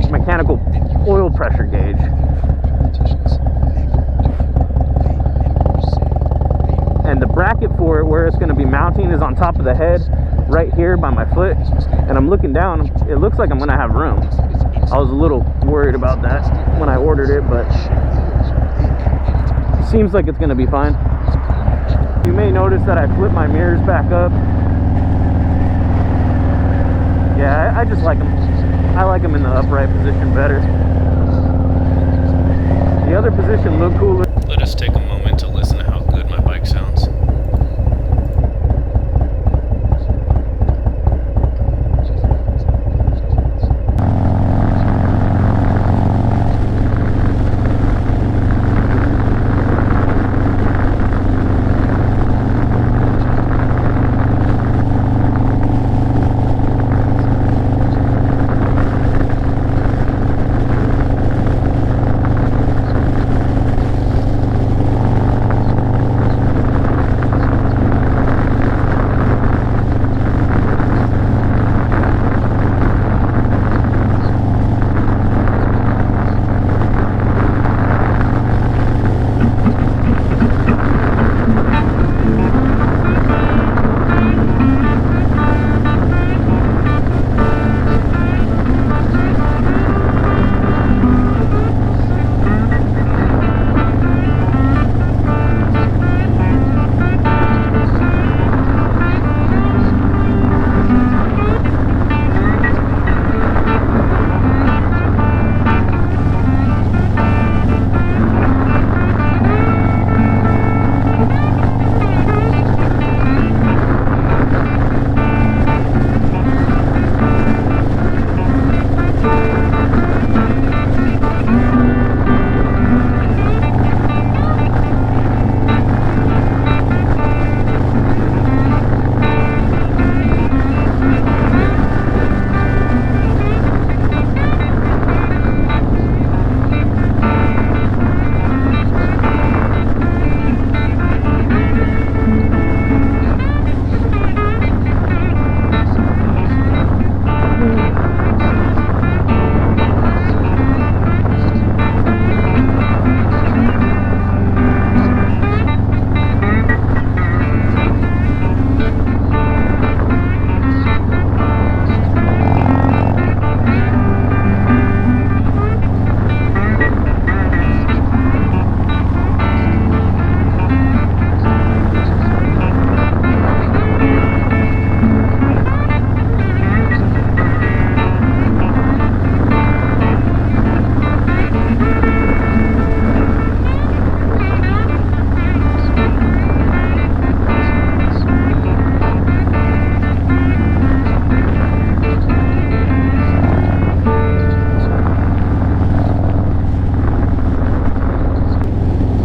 mechanical oil pressure gauge. And the bracket for it, where it's going to be mounting, is on top of the head right here by my foot. And I'm looking down, it looks like I'm going to have room. I was a little worried about that when I ordered it, but it seems like it's going to be fine. You may notice that I flipped my mirrors back up. Yeah, I just like them. I like them in the upright position better. The other position looked cooler. Let us take a moment to listen to how good my bike sounds.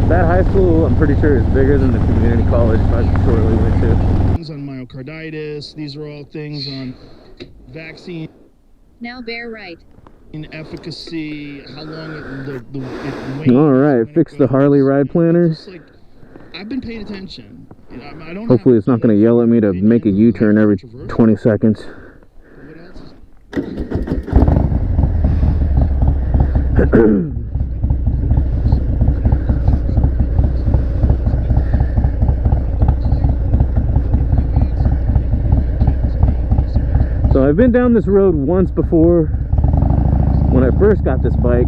That high school, I'm pretty sure, is bigger than the community college I shortly went to. Things on myocarditis. These are all things on vaccine. Now bear right. Efficacy, how long it wanes. All right, fix the Harley ride planner. Like, I've been paying attention. You know, I don't Hopefully it's not going to yell at me to make a U-turn every 20 seconds. What else is So I've been down this road once before when I first got this bike.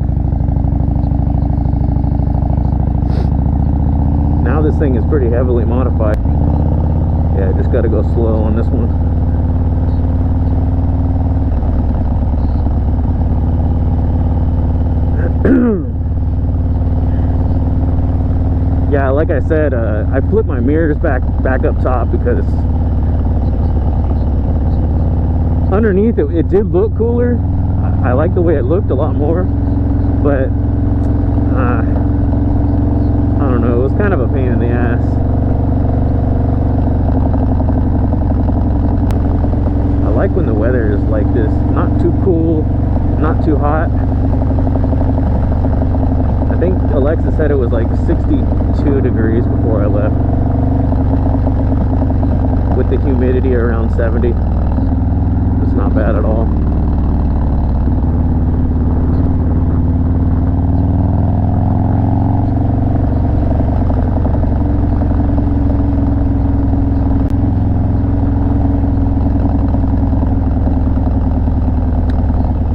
Now this thing is pretty heavily modified. Yeah, I just got to go slow on this one. Yeah, like I said, I flipped my mirrors back up top because underneath it did look cooler. I like the way it looked a lot more, but I don't know, it was kind of a pain in the ass. I like when the weather is like this, not too cool, not too hot. I think Alexa said it was like 62 degrees before I left, with the humidity around 70. It's not bad at all.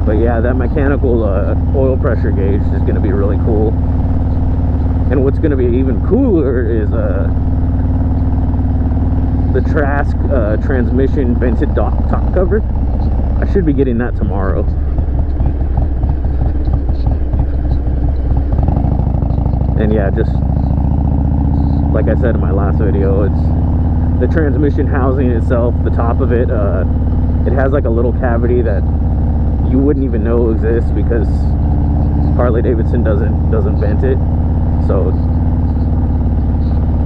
But yeah, that mechanical oil pressure gauge is going to be really cool. And what's going to be even cooler is the Trask transmission vented top cover. I should be getting that tomorrow. And yeah, just like I said in my last video, it's the transmission housing itself, the top of it, it has like a little cavity that you wouldn't even know exists because Harley-Davidson doesn't vent it. So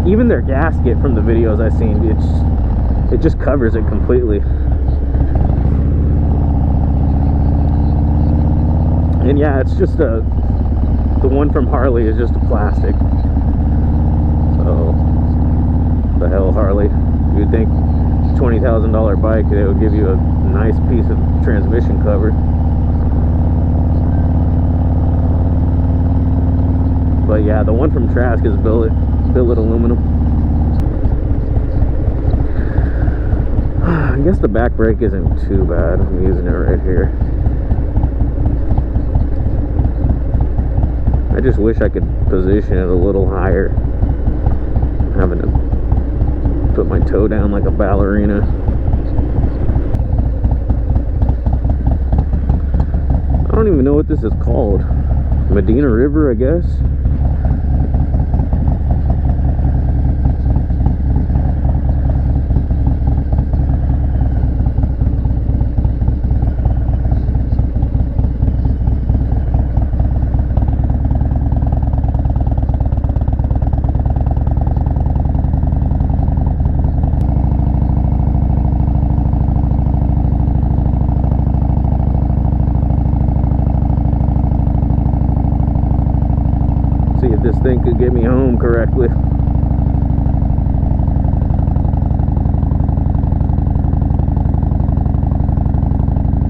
even their gasket from the videos I've seen, it just covers it completely. And yeah, it's just the one from Harley is just a plastic. So the hell, Harley, you'd think $20,000 bike, it would give you a nice piece of transmission cover. But yeah, the one from Trask is billet aluminum. I guess the back brake isn't too bad. I'm using it right here. I just wish I could position it a little higher. I'm having to put my toe down like a ballerina. I don't even know what this is called. Medina River, I guess. This thing could get me home correctly.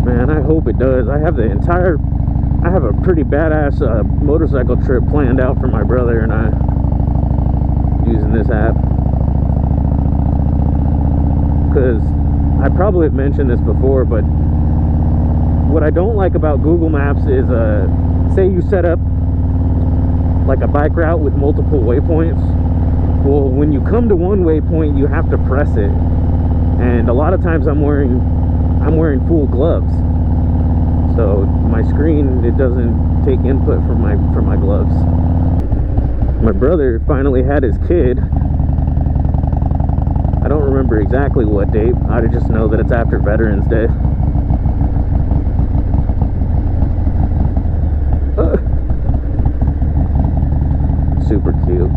Man, I hope it does. I have a pretty badass motorcycle trip planned out for my brother and I using this app. Because I probably have mentioned this before, but what I don't like about Google Maps is say you set up like a bike route with multiple waypoints. Well, when you come to one waypoint, you have to press it, and a lot of times I'm wearing full gloves, so my screen, it doesn't take input from my gloves. My brother finally had his kid. I don't remember exactly what date. I just know that it's after Veterans Day. Super cute.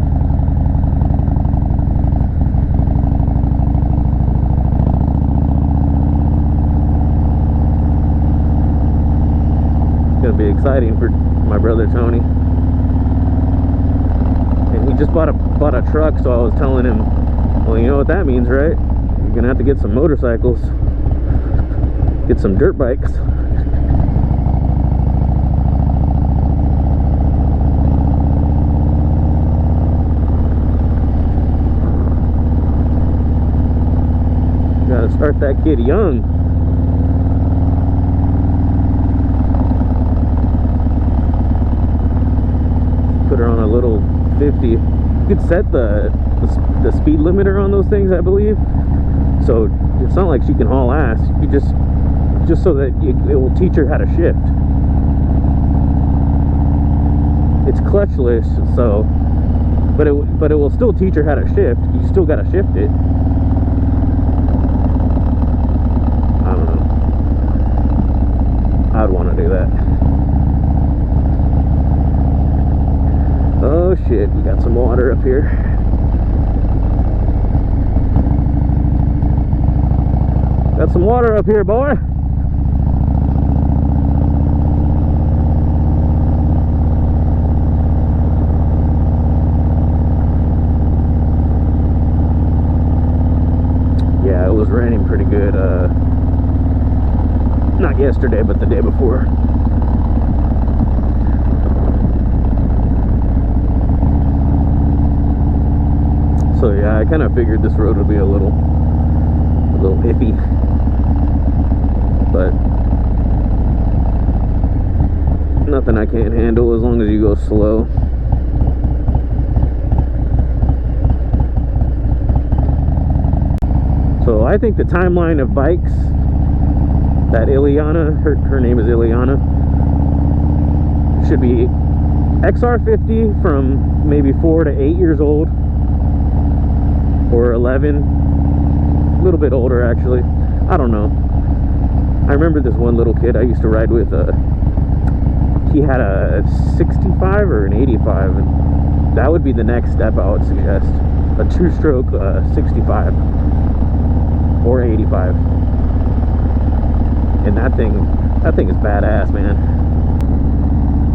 It's gonna be exciting for my brother Tony. And he just bought a truck, so I was telling him, well, you know what that means, right? You're gonna have to get some motorcycles, get some dirt bikes. Gotta start that kid young. Put her on a little 50. You could set the speed limiter on those things, I believe. So it's not like she can haul ass. You just so that it will teach her how to shift. It's clutchless, so but it will still teach her how to shift. You still gotta shift it. I'd want to do that. Oh shit, we got some water up here. Got some water up here, boy. Yeah, it was raining pretty good. Not yesterday, but the day before. So yeah, I kind of figured this road would be a little iffy, but nothing I can't handle as long as you go slow. So I think the timeline of bikes that Ileana, her name is Ileana, should be XR50 from maybe 4 to 8 years old, or 11, a little bit older actually. I don't know. I remember this one little kid I used to ride with, he had a 65 or an 85, and that would be the next step I would suggest. A 2-stroke 65 or 85. And that thing is badass, man.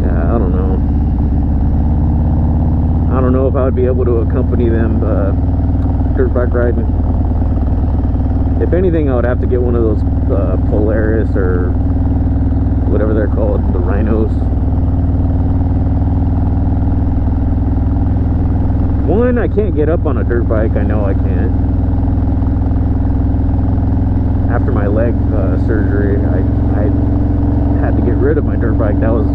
Yeah, I don't know. I don't know if I would be able to accompany them dirt bike riding. If anything, I would have to get one of those Polaris or whatever they're called, the Rhinos. One, I can't get up on a dirt bike. I know I can't. After my leg surgery, I had to get rid of my dirt bike. That was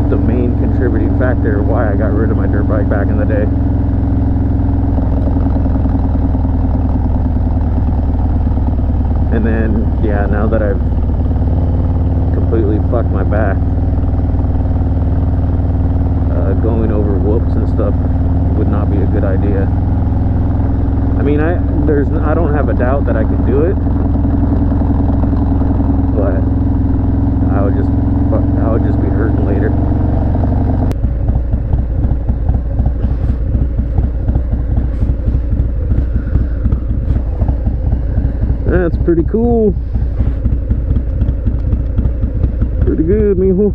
the main contributing factor why I got rid of my dirt bike back in the day. And then, yeah, now that I've completely fucked my back, going over whoops and stuff would not be a good idea. I mean, I don't have a doubt that I could do it, but I would just be hurting later. That's pretty cool. Pretty good, mijo.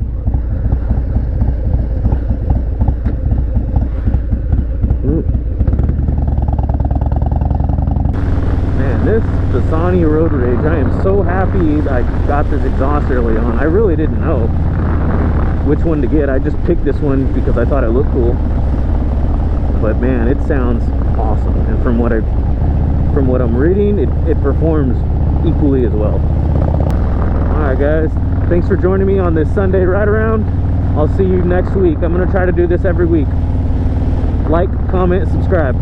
Man, this Dasani Road Rage, I am so happy I got this exhaust early on. I really didn't know which one to get. I just picked this one because I thought it looked cool. But man, it sounds awesome. And from what I'm reading, it performs equally as well. Alright guys, thanks for joining me on this Sunday ride around. I'll see you next week. I'm going to try to do this every week. Like, comment, subscribe.